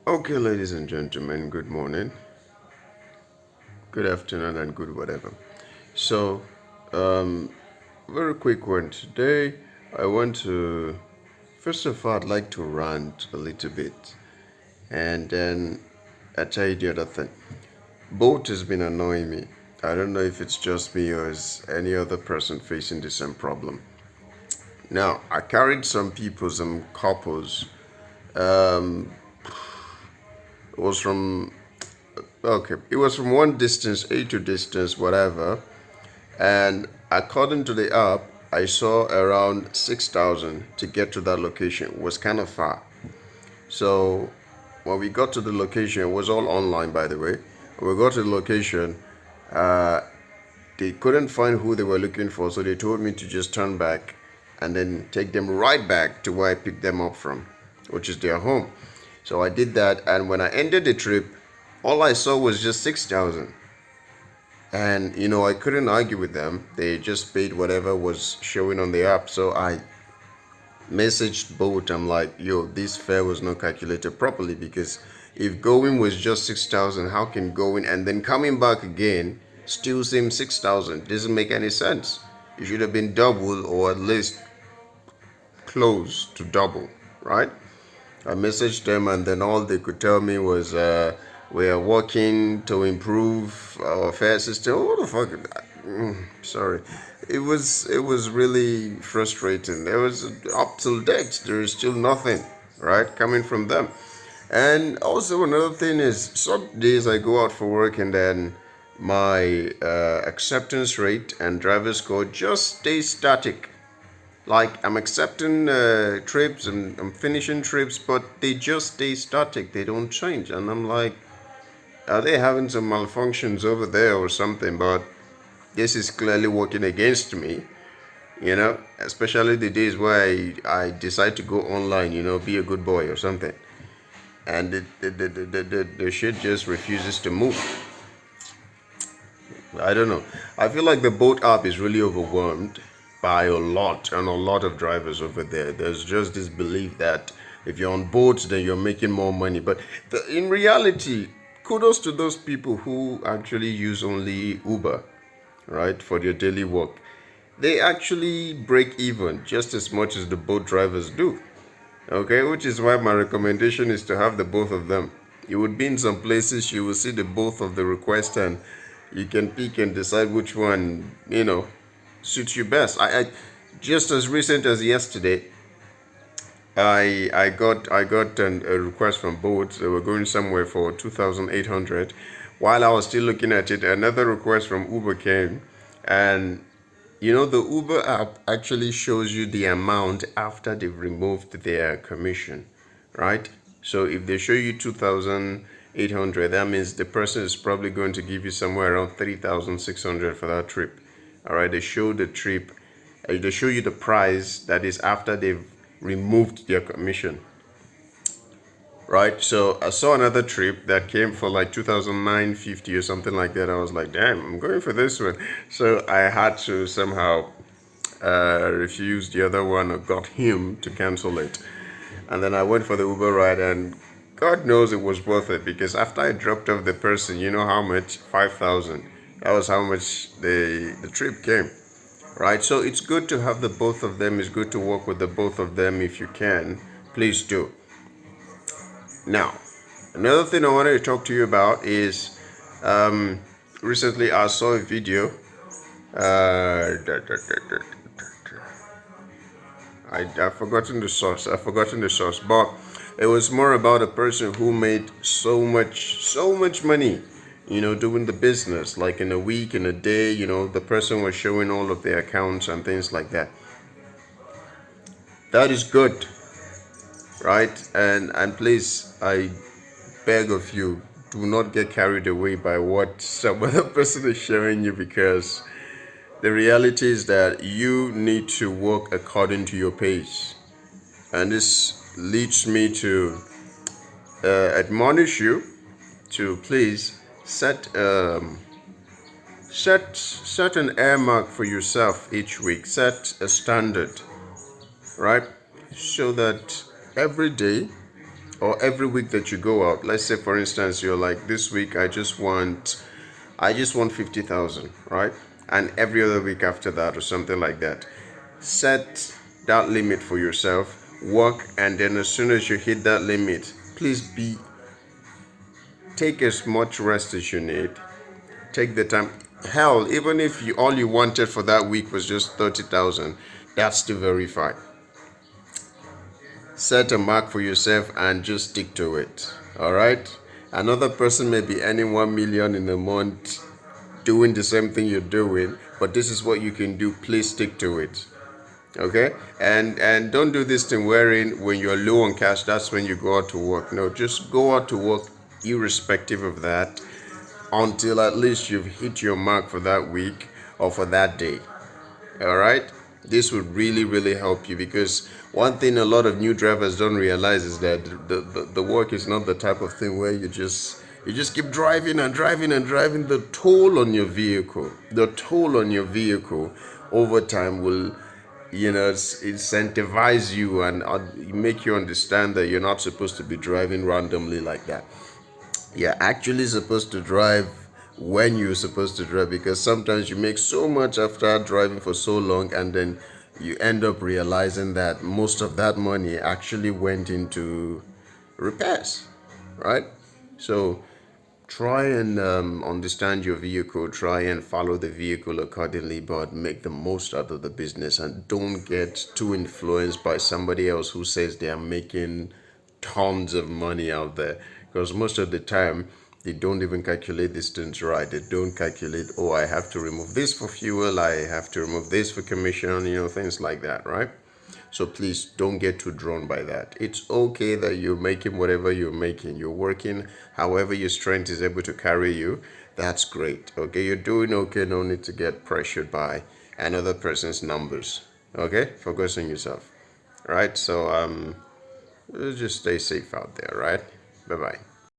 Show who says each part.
Speaker 1: Okay, ladies and gentlemen, good morning, good afternoon, and good whatever. So, um, very quick one today. I want to, first of all, I'd like to rant a little bit, and then I tell you the other thing. Boat has been annoying me. I don't know if it's just me or is any other person facing the same problem. Now, I carried some people, some couples. It was from okay, it was from one distance, A to distance, whatever. And according to the app, I saw around 6,000 to get to that location. It was kind of far. So when we got to the location, it was all online, by the way. When we got to the location, they couldn't find who they were looking for, so they told me to just turn back and then take them right back to where I picked them up from, which is their home. So I did that, and when I ended the trip, all I saw was just 6,000. And I couldn't argue with them. They just paid whatever was showing on the app. So I messaged both. I'm like, yo, this fare was not calculated properly, because if going was just 6,000, how can going and then coming back again still seem 6,000? Doesn't make any sense. It should have been double, or at least close to double, right? I messaged them, and then all they could tell me was, we are working to improve our fare system. Oh, what the fuck? Sorry. It was really frustrating. There was up till date, there is still nothing, right, coming from them. And also another thing is, some days I go out for work, and then my acceptance rate and driver score just stay static. Like, I'm accepting trips and I'm finishing trips, but they just stay static. They don't change. And I'm like, are they having some malfunctions over there or something? But this is clearly working against me, especially the days where I decide to go online, be a good boy or something. And the shit just refuses to move. I don't know. I feel like the boat app is really overwhelmed by a lot and a lot of drivers over there. There's just this belief that if you're on boats, then you're making more money. But in reality, kudos to those people who actually use only Uber, right, for their daily work. They actually break even just as much as the boat drivers do. Okay, which is why my recommendation is to have the both of them. You would be in some places, you will see the both of the request, and you can pick and decide which one, suits you best. I just as recent as yesterday, I got a request from both. They were going somewhere for 2,800. While I was still looking at it, another request from Uber came, and the Uber app actually shows you the amount after they've removed their commission, right? So if they show you 2,800, that means the person is probably going to give you somewhere around 3,600 for that trip. All right, they show the trip, they show you the price that is after they've removed their commission, right? So I saw another trip that came for like 2,950 or something like that. I was like, damn, I'm going for this one. So I had to somehow refuse the other one, or got him to cancel it. And then I went for the Uber ride, and God knows it was worth it, because after I dropped off the person, you know how much? 5,000. That was how much the trip came, right? So it's good to have the both of them. It's good to work with the both of them if you can. Please do. Now, another thing I wanted to talk to you about is, recently I saw a video. I've forgotten the source. But it was more about a person who made so much money, doing the business. Like in a week, in a day, the person was showing all of their accounts and things like that. That is good, right? And please, I beg of you, do not get carried away by what some other person is showing you, because the reality is that you need to work according to your pace. And this leads me to admonish you to please set an air mark for yourself each week. Set a standard, right? So that every day or every week that you go out, let's say for instance you're like, this week I just want 50,000, right? And every other week after that or something like that. Set that limit for yourself, work, and then as soon as you hit that limit, please take as much rest as you need. Take the time. Hell, even if all you wanted for that week was just 30,000, that's still very fine. Set a mark for yourself and just stick to it. All right? Another person may be earning 1 million in a month doing the same thing you're doing, but this is what you can do. Please stick to it. Okay? And don't do this thing wherein when you're low on cash, that's when you go out to work. No, just go out to work irrespective of that until at least you've hit your mark for that week or for that day. All right, this would really really help you, because one thing a lot of new drivers don't realize is that the work is not the type of thing where you just keep driving and driving and driving. The toll on your vehicle over time will incentivize you and make you understand that you're not supposed to be driving randomly like that. You're actually supposed to drive when you're supposed to drive, because sometimes you make so much after driving for so long, and then you end up realizing that most of that money actually went into repairs, right? So try and understand your vehicle, try and follow the vehicle accordingly, but make the most out of the business, and don't get too influenced by somebody else who says they are making tons of money out there, because most of the time they don't even calculate these things right. They don't calculate, oh, I have to remove this for fuel, I have to remove this for commission, things like that, right? So please don't get too drawn by that. It's okay that you're making whatever you're making. You're working however your strength is able to carry you. That's great. Okay, you're doing okay. No need to get pressured by another person's numbers. Okay, focus on yourself. Right? So just stay safe out there, right? Bye bye.